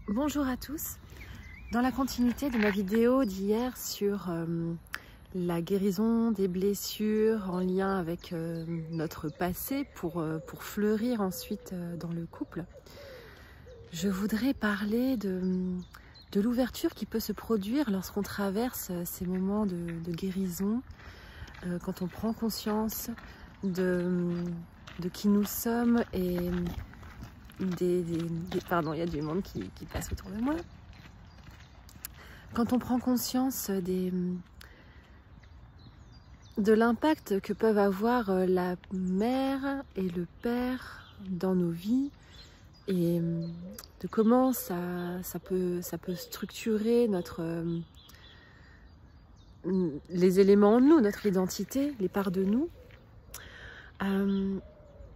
Bonjour à tous. Dans la continuité de ma vidéo d'hier sur la guérison des blessures en lien avec notre passé pour fleurir ensuite dans le couple, je voudrais parler de l'ouverture qui peut se produire lorsqu'on traverse ces moments de guérison, quand on prend conscience de qui nous sommes et pardon, il y a du monde qui passe autour de moi. Quand on prend conscience de l'impact que peuvent avoir la mère et le père dans nos vies et de comment ça peut structurer les éléments en nous, notre identité, les parts de nous.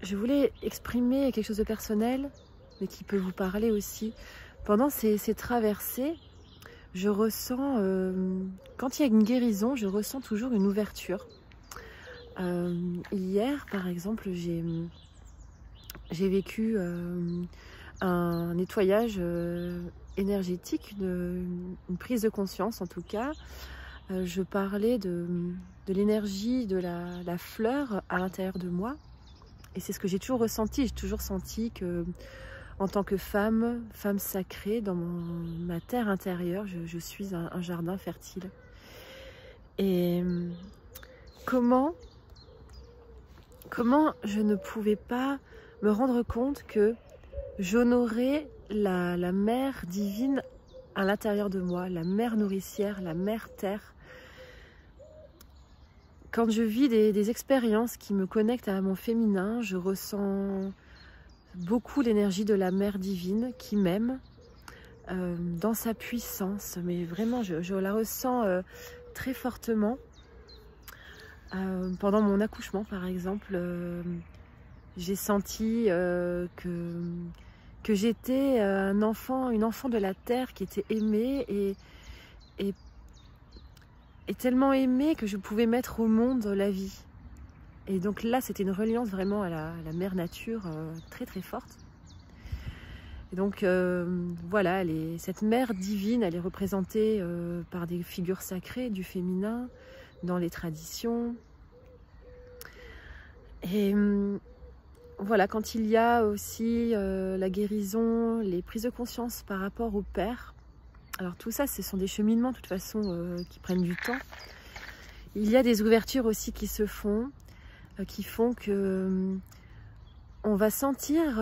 Je voulais exprimer quelque chose de personnel, mais qui peut vous parler aussi. Pendant ces traversées, je ressens, quand il y a une guérison, je ressens toujours une ouverture. Hier, par exemple, j'ai vécu un nettoyage énergétique, une prise de conscience en tout cas. Je parlais de l'énergie de la fleur à l'intérieur de moi. Et c'est ce que j'ai toujours ressenti. J'ai toujours senti que, en tant que femme sacrée, dans ma terre intérieure, je suis un jardin fertile. Et comment je ne pouvais pas me rendre compte que j'honorais la mère divine à l'intérieur de moi, la mère nourricière, la mère terre. Quand je vis des expériences qui me connectent à mon féminin, je ressens beaucoup l'énergie de la mère divine qui m'aime dans sa puissance. Mais vraiment, je la ressens très fortement. Pendant mon accouchement, par exemple, j'ai senti que j'étais une enfant de la terre qui était aimée et tellement aimée que je pouvais mettre au monde la vie. Et donc là, c'était une reliance vraiment à la mère nature très très forte. Et donc voilà, cette mère divine, elle est représentée par des figures sacrées du féminin dans les traditions. Et voilà, quand il y a aussi la guérison, les prises de conscience par rapport au père. Alors tout ça, ce sont des cheminements de toute façon qui prennent du temps. Il y a des ouvertures aussi qui se font, qui font que on va sentir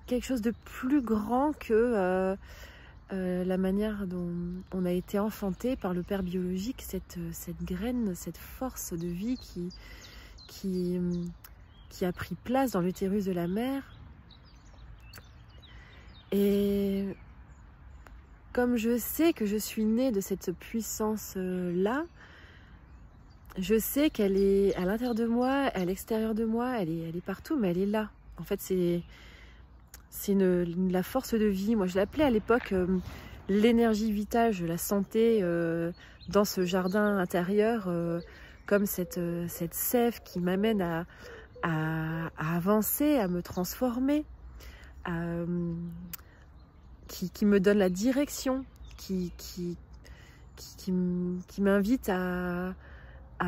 quelque chose de plus grand que la manière dont on a été enfanté par le père biologique, cette graine, cette force de vie qui a pris place dans l'utérus de la mère. Et comme je sais que je suis née de cette puissance-là, je sais qu'elle est à l'intérieur de moi, à l'extérieur de moi, elle est partout, mais elle est là. En fait, c'est la force de vie. Moi, je l'appelais à l'époque l'énergie vitale, je la sentais dans ce jardin intérieur, comme cette sève qui m'amène à avancer, à me transformer, qui me donne la direction, qui m'invite à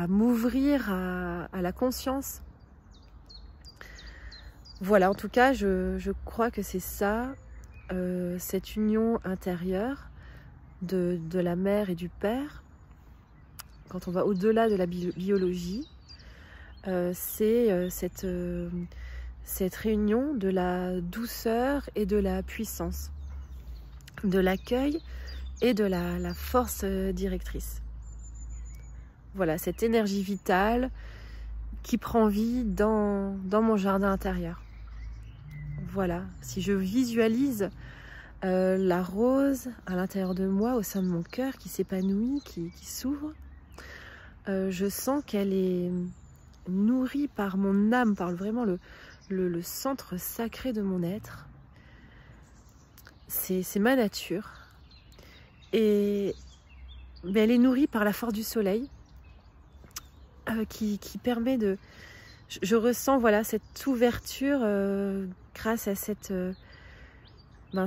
m'ouvrir à la conscience. Voilà, en tout cas, je crois que c'est ça, cette union intérieure de la mère et du père. Quand on va au-delà de la biologie, c'est cette réunion de la douceur et de la puissance, de l'accueil et de la force directrice. Voilà, cette énergie vitale qui prend vie dans mon jardin intérieur. Voilà, si je visualise la rose à l'intérieur de moi, au sein de mon cœur, qui s'épanouit, qui s'ouvre, je sens qu'elle est nourrie par mon âme, par vraiment le centre sacré de mon être. C'est ma nature. Et elle est nourrie par la force du soleil, qui permet de... Je ressens voilà, cette ouverture grâce à cette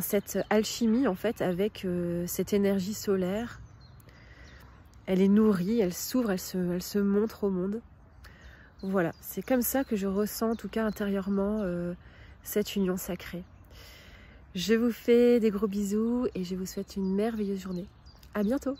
cette alchimie en fait avec cette énergie solaire. Elle est nourrie, elle s'ouvre, elle se montre au monde. Voilà, c'est comme ça que je ressens en tout cas intérieurement cette union sacrée. Je vous fais des gros bisous et je vous souhaite une merveilleuse journée. À bientôt!